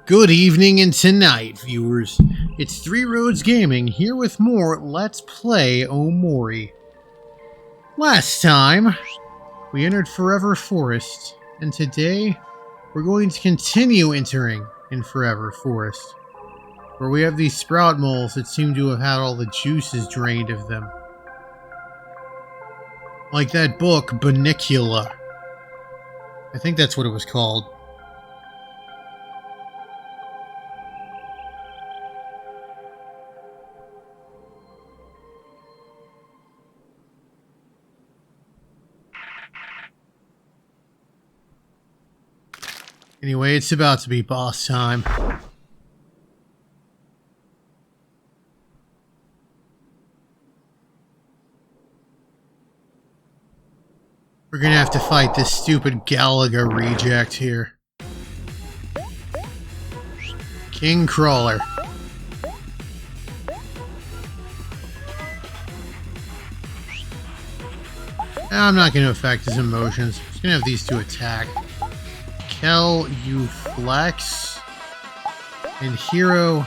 Good evening and tonight, viewers. It's Three Roads Gaming here with more Let's Play Omori. Last time, we entered Forever Forest, and today we're going to continue entering in Forever Forest, where we have these sprout moles that seem to have had all the juices drained of them. Like that book, Banicula. I think that's what it was called. Anyway, it's about to be boss time. We're gonna have to fight this stupid Galaga reject here. King Crawler. I'm not gonna affect his emotions. I'm just gonna have these two attack. Kel, you flex, and Hero.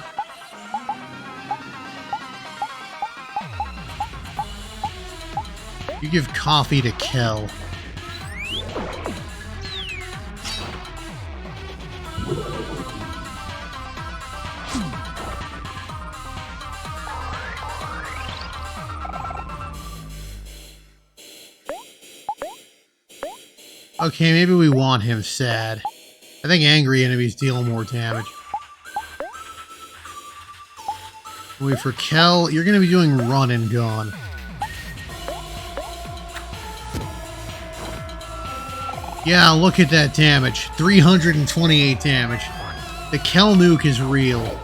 You give coffee to Kel. Okay, maybe we want him sad. I think angry enemies deal more damage. Wait, for Kel, you're going to be doing run and gun. Yeah, look at that damage. 328 damage. The Kel nuke is real.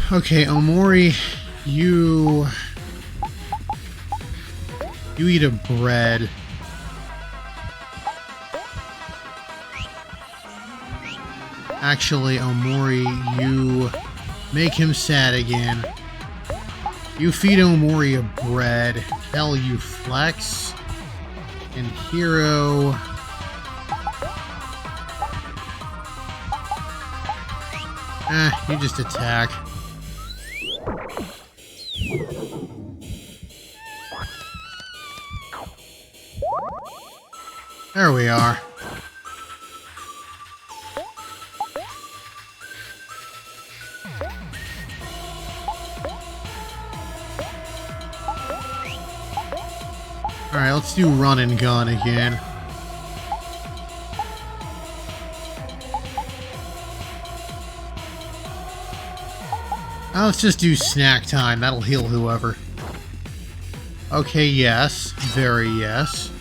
Okay, Omori, you eat a bread. Actually, Omori, you make him sad again. You feed Omori a bread. Hell, you flex. And Hero... you just attack. There we are. Alright, let's do run and gun again. Let's just do snack time. That'll heal whoever. Okay, yes. Very yes.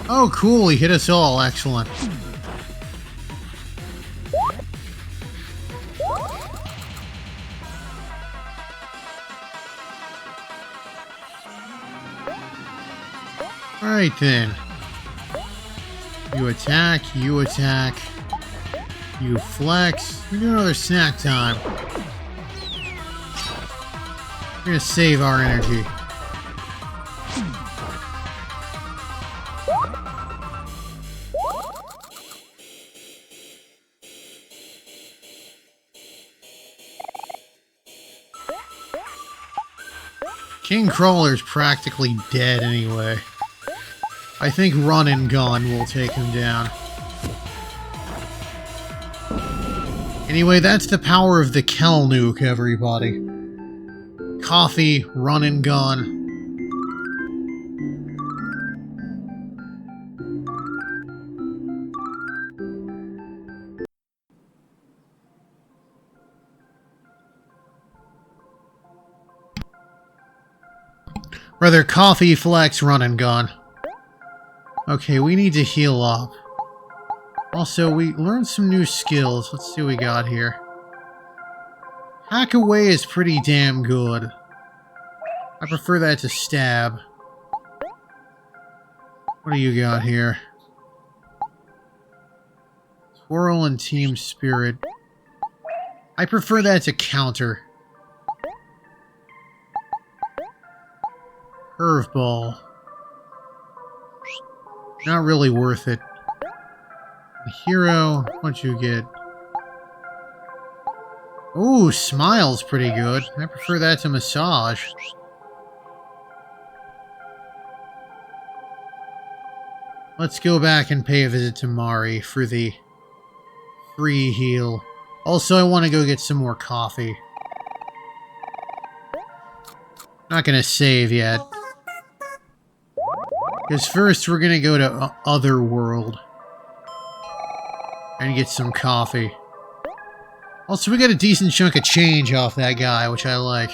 Oh, cool. He hit us all. Excellent. Alright then. You attack, you attack. You flex. We do another snack time. We're gonna save our energy. King Crawler's practically dead anyway. I think run and gun will take him down. Anyway, that's the power of the Kel nuke, everybody. Coffee, run and gun. Rather, coffee, flex, run and gun. Okay, we need to heal up. Also, we learned some new skills. Let's see what we got here. Hack away is pretty damn good. I prefer that to stab. What do you got here? Squirrel and team spirit. I prefer that to counter. Curveball. Not really worth it. Hero, what'd you get? Ooh, smile's pretty good. I prefer that to massage. Let's go back and pay a visit to Mari for the free heal. Also, I want to go get some more coffee. Not gonna save yet. Because first we're gonna go to Otherworld and get some coffee. Also, we got a decent chunk of change off that guy, which I like.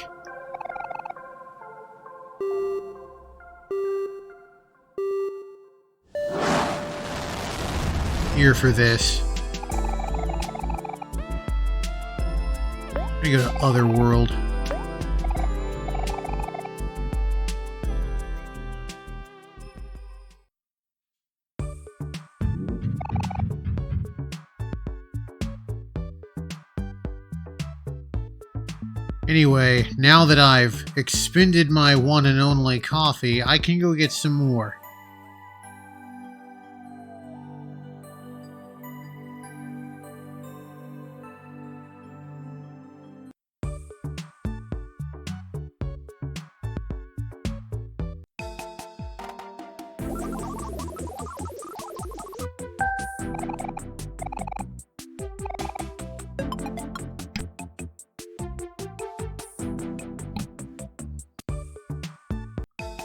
Here for this. We go to Otherworld. Anyway, now that I've expended my one and only coffee, I can go get some more.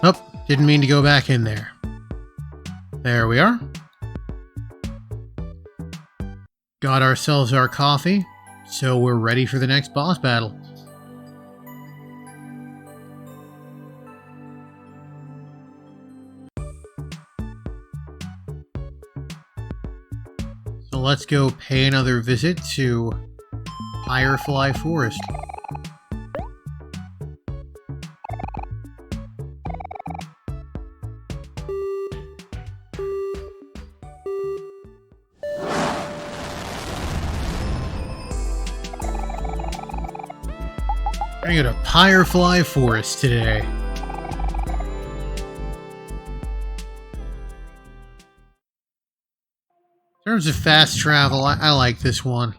Oh, didn't mean to go back in there. There we are. Got ourselves our coffee, so we're ready for the next boss battle. So let's go pay another visit to Firefly Forest. We're gonna go to Firefly Forest today. In terms of fast travel, I like this one.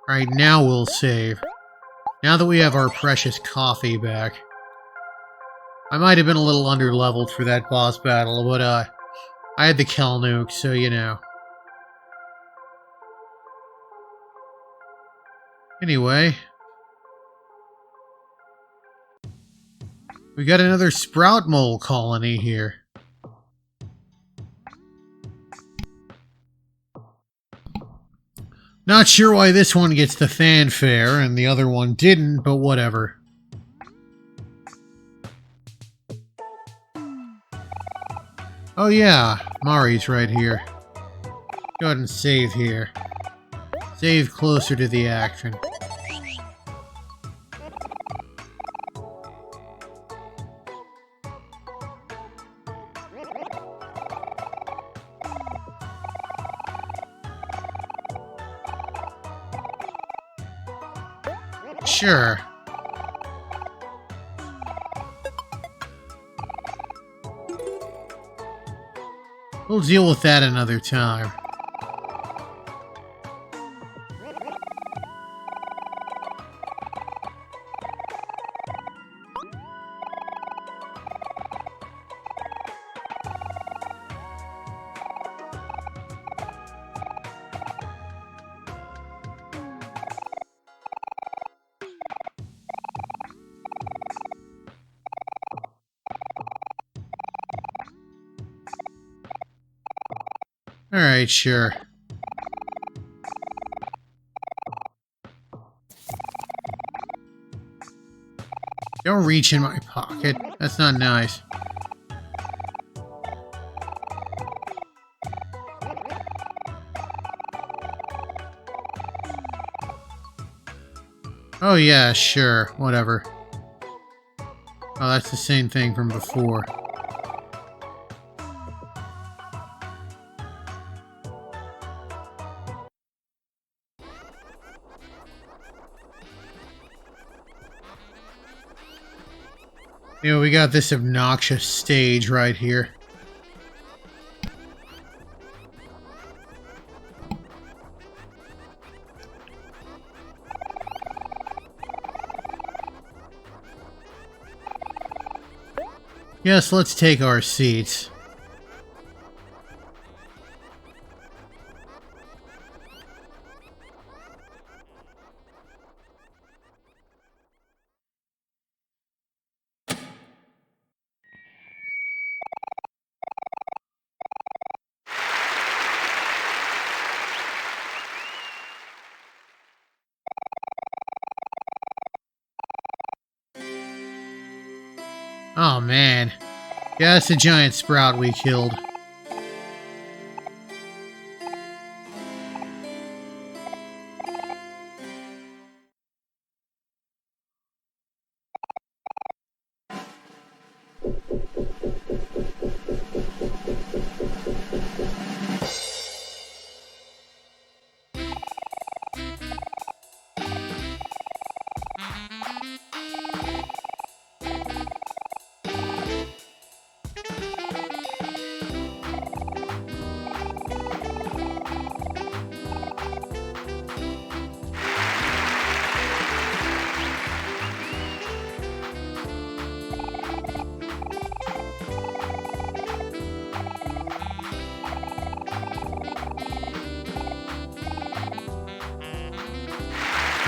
Alright, now we'll save. Now that we have our precious coffee back. I might have been a little underleveled for that boss battle, but I had the Kelnuke, so you know. Anyway, we got another sprout mole colony here. Not sure why this one gets the fanfare and the other one didn't, but whatever. Oh yeah, Mari's right here. Go ahead and save here. Save closer to the action. Sure. We'll deal with that another time. Alright, sure. Don't reach in my pocket. That's not nice. Oh yeah, sure. Whatever. Oh, that's the same thing from before. You know, we got this obnoxious stage right here. Yes, let's take our seats. Oh man. Yeah, that's a giant sprout we killed.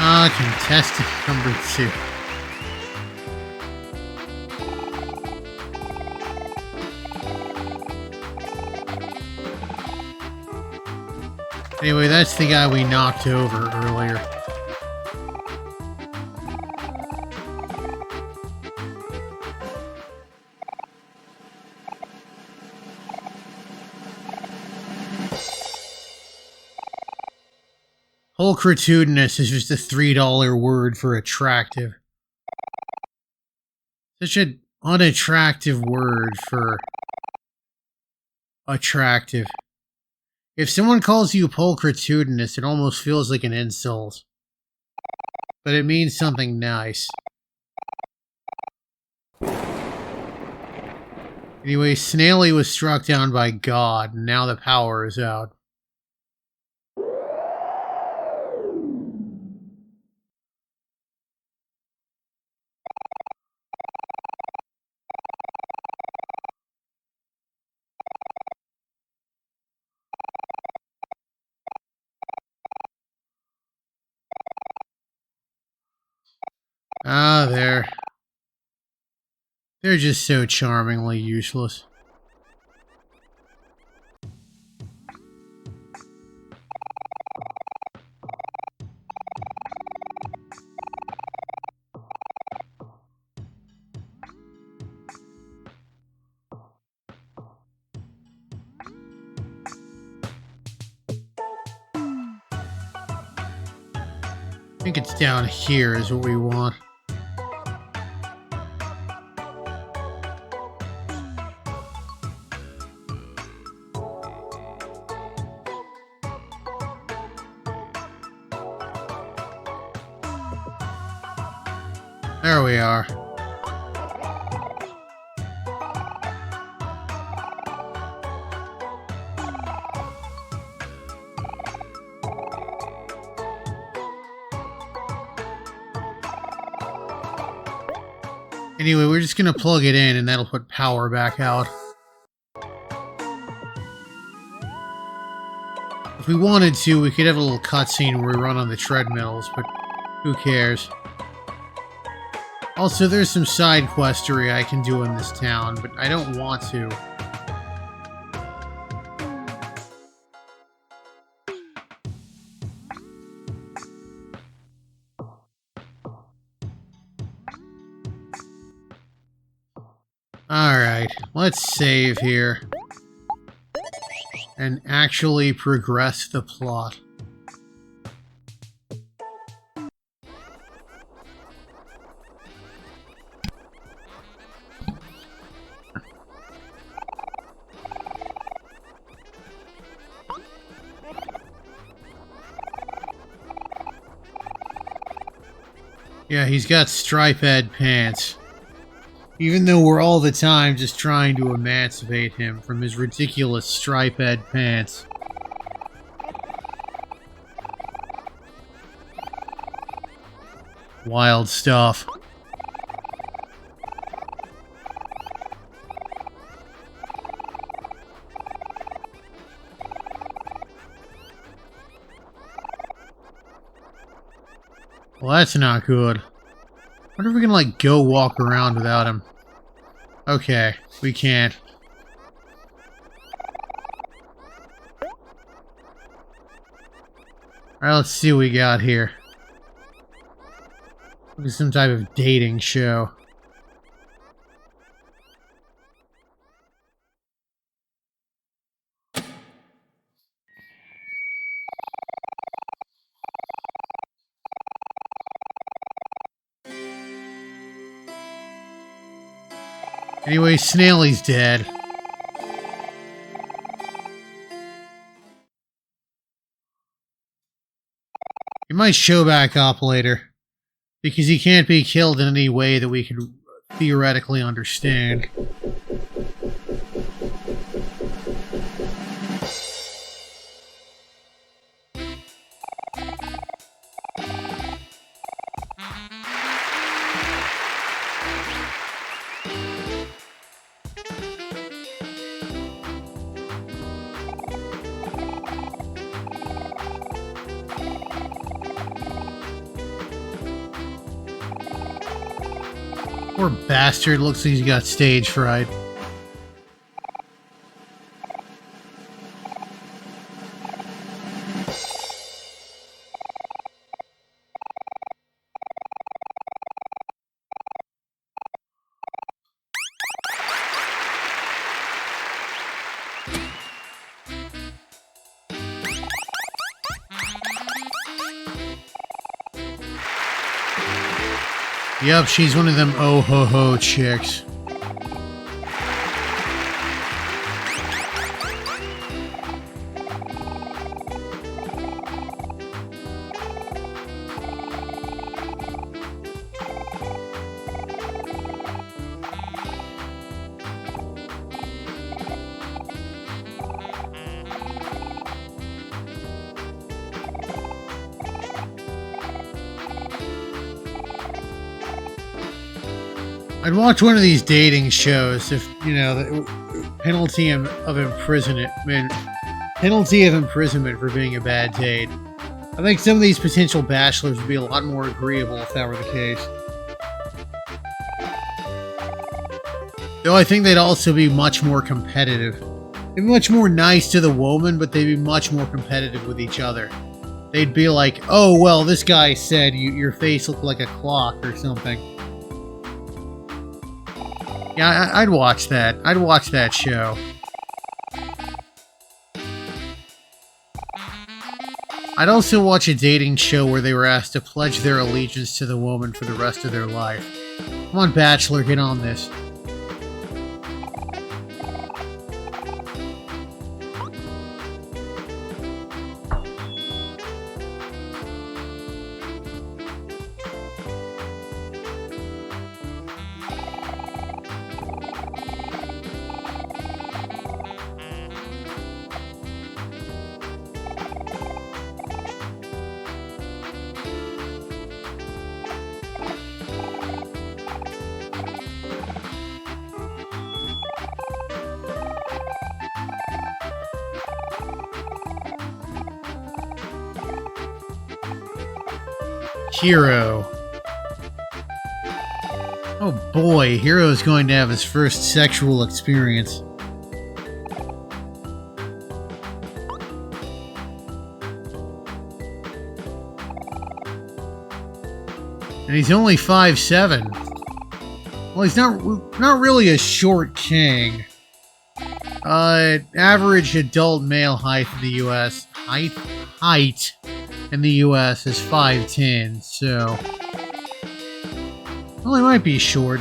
Ah, contestant number 2. Anyway, that's the guy we knocked over earlier. Pulchritudinous is just a $3 word for attractive. Such an unattractive word for attractive. If someone calls you pulchritudinous, it almost feels like an insult. But it means something nice. Anyway, Snaily was struck down by God, and now the power is out. Ah, they're just so charmingly useless. I think it's down here is what we want. There we are. Anyway, we're just gonna plug it in and that'll put power back out. If we wanted to, we could have a little cutscene where we run on the treadmills, but who cares? Also, there's some side questery I can do in this town, but I don't want to. Alright, let's save here. And actually progress the plot. Yeah, he's got striped pants. Even though we're all the time just trying to emancipate him from his ridiculous striped pants. Wild stuff. Well, that's not good. I wonder if we can, like, go walk around without him. Okay, we can't. Alright, let's see what we got here. Maybe some type of dating show. Anyway, Snailly's dead. He might show back up later. Because he can't be killed in any way that we could theoretically understand. Poor bastard, looks like he's got stage fright. Yep, she's one of them oh-ho-ho chicks. I'd watch one of these dating shows if, you know, the penalty of imprisonment, penalty of imprisonment for being a bad date. I think some of these potential bachelors would be a lot more agreeable if that were the case. Though I think they'd also be much more competitive. They'd be much more nice to the woman, but they'd be much more competitive with each other. They'd be like, oh, well, this guy said your face looked like a clock or something. Yeah, I'd watch that. I'd watch that show. I'd also watch a dating show where they were asked to pledge their allegiance to the woman for the rest of their life. Come on, Bachelor, get on this. Hero. Oh boy, Hero's going to have his first sexual experience. And he's only 5'7". Well, he's not really a short king. Average adult male height in the U.S. Height in the U.S. is 5'10", so... Well, he might be short.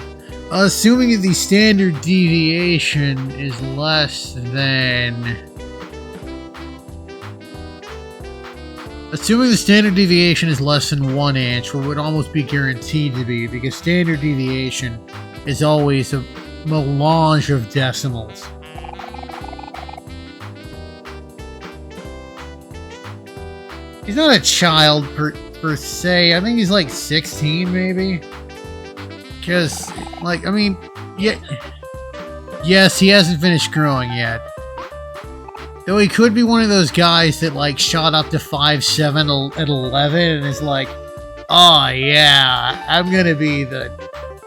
Assuming that the standard deviation is less than... Assuming the standard deviation is less than 1 inch, or would almost be guaranteed to be, because standard deviation is always a melange of decimals. He's not a child per se. I think he's like 16 maybe. Because, like, I mean, yeah, yes, he hasn't finished growing yet. Though he could be one of those guys that, like, shot up to 5'7" at 11 and is like, oh yeah, I'm gonna be the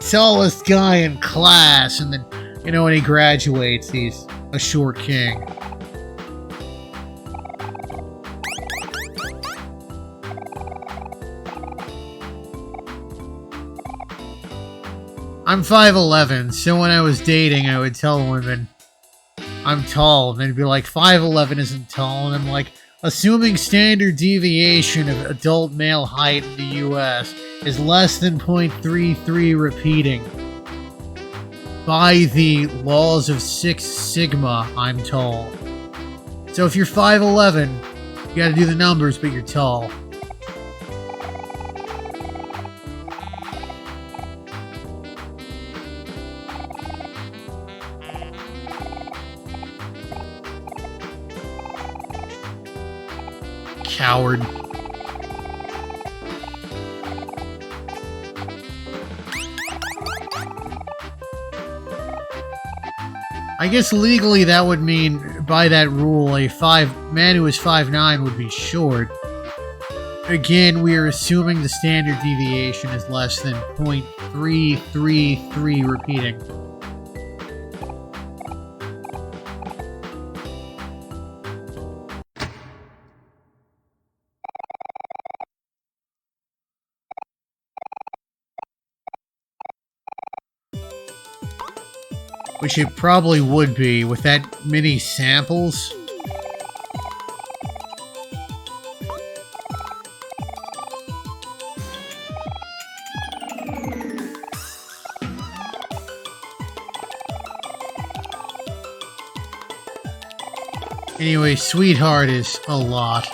tallest guy in class, and then, you know, when he graduates, he's a short king. I'm 5'11", so when I was dating, I would tell women I'm tall, and they'd be like, 5'11" isn't tall, and I'm like, assuming standard deviation of adult male height in the US is less than 0.33 repeating. By the laws of 6 Sigma, I'm tall. So if you're 5'11", you gotta do the numbers, but you're tall. Coward. I guess legally that would mean, by that rule, a man who is 5'9" would be short. Again, we are assuming the standard deviation is less than 0.333 repeating. Which it probably would be with that many samples. Anyway, sweetheart is a lot.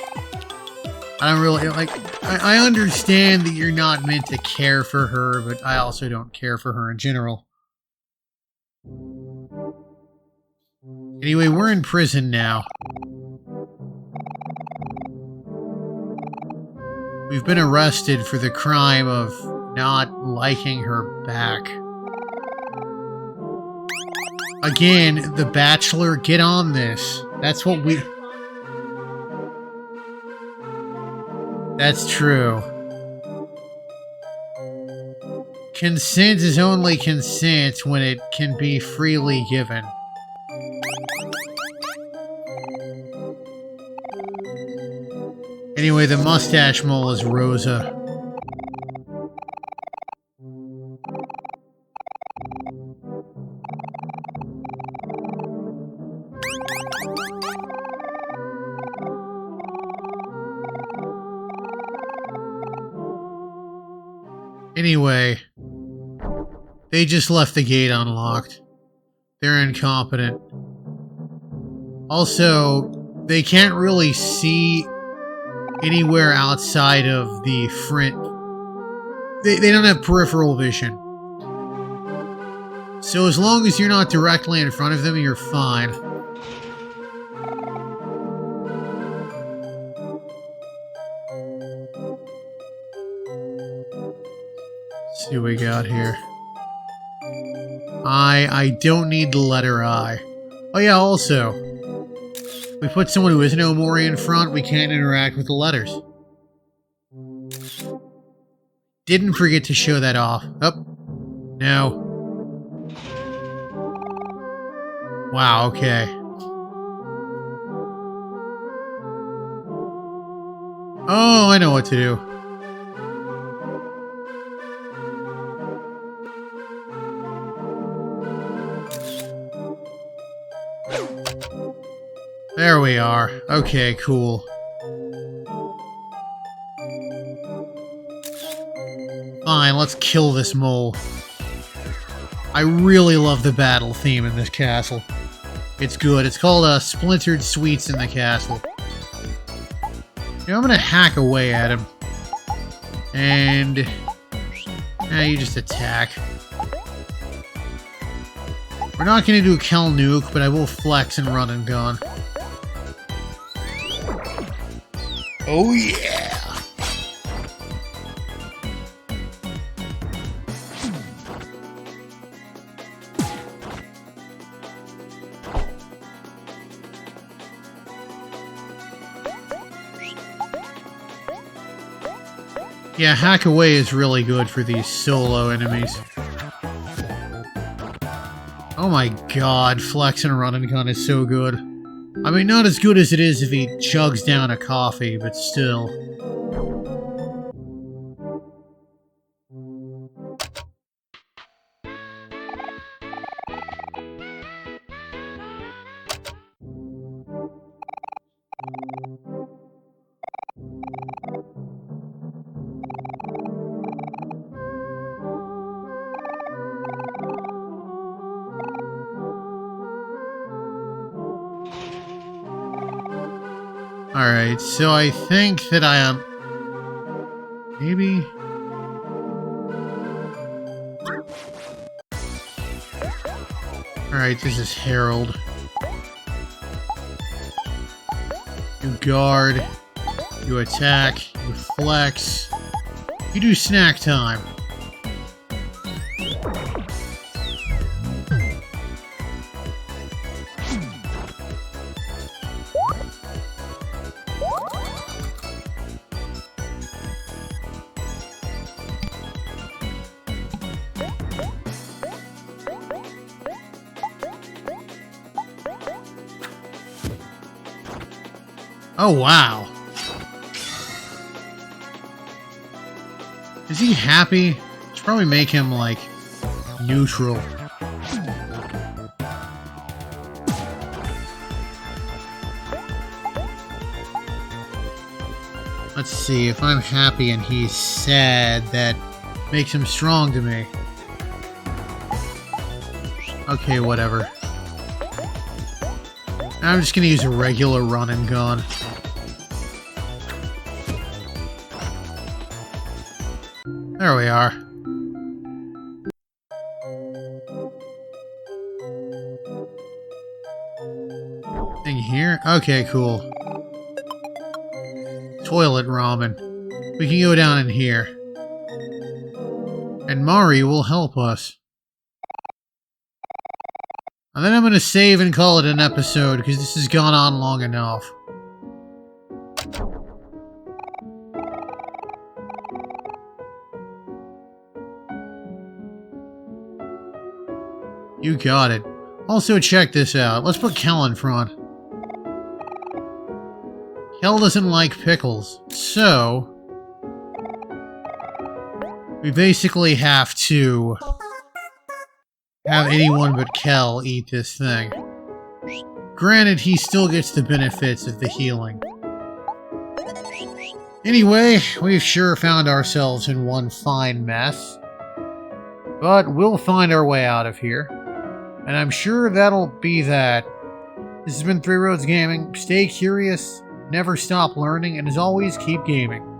I don't really, like, I understand that you're not meant to care for her, but I also don't care for her in general. Anyway, we're in prison now. We've been arrested for the crime of not liking her back. Again, The Bachelor, get on this. That's what we... That's true. Consent is only consent when it can be freely given. Anyway, the mustache mole is Rosa. Anyway, they just left the gate unlocked. They're incompetent. Also, they can't really see anywhere outside of the front. They don't have peripheral vision. So as long as you're not directly in front of them, you're fine. Let's see what we got here. I don't need the letter I. Oh yeah, also, we put someone who isn't Omori in front, we can't interact with the letters. Didn't forget to show that off. Oh, no. Wow, okay. Oh, I know what to do. There we are. Okay, cool. Fine, let's kill this mole. I really love the battle theme in this castle. It's good. It's called Splintered Sweets in the Castle. You know, I'm gonna hack away at him. And... you just attack. We're not going to do Kel Nuke, but I will flex and run and gun. Oh yeah! Yeah, Hack Away is really good for these solo enemies. Oh my god, Flex and Run and Gun is so good. I mean, not as good as it is if he chugs down a coffee, but still. Alright, so I think that I am... maybe? Alright, this is Harold. You guard, you attack, you flex, you do snack time. Oh, wow. Is he happy? Should probably make him, like, neutral. Let's see, if I'm happy and he's sad, that makes him strong to me. Okay, whatever. I'm just gonna use a regular run and gun. There we are. Thing here? Okay, cool. Toilet ramen. We can go down in here. And Mari will help us. And then I'm gonna save and call it an episode, because this has gone on long enough. You got it. Also, check this out. Let's put Kel in front. Kel doesn't like pickles, so... we basically have to... have anyone but Kel eat this thing. Granted, he still gets the benefits of the healing. Anyway, we've sure found ourselves in one fine mess. But we'll find our way out of here. And I'm sure that'll be that. This has been Three Roads Gaming. Stay curious, never stop learning, and as always, keep gaming.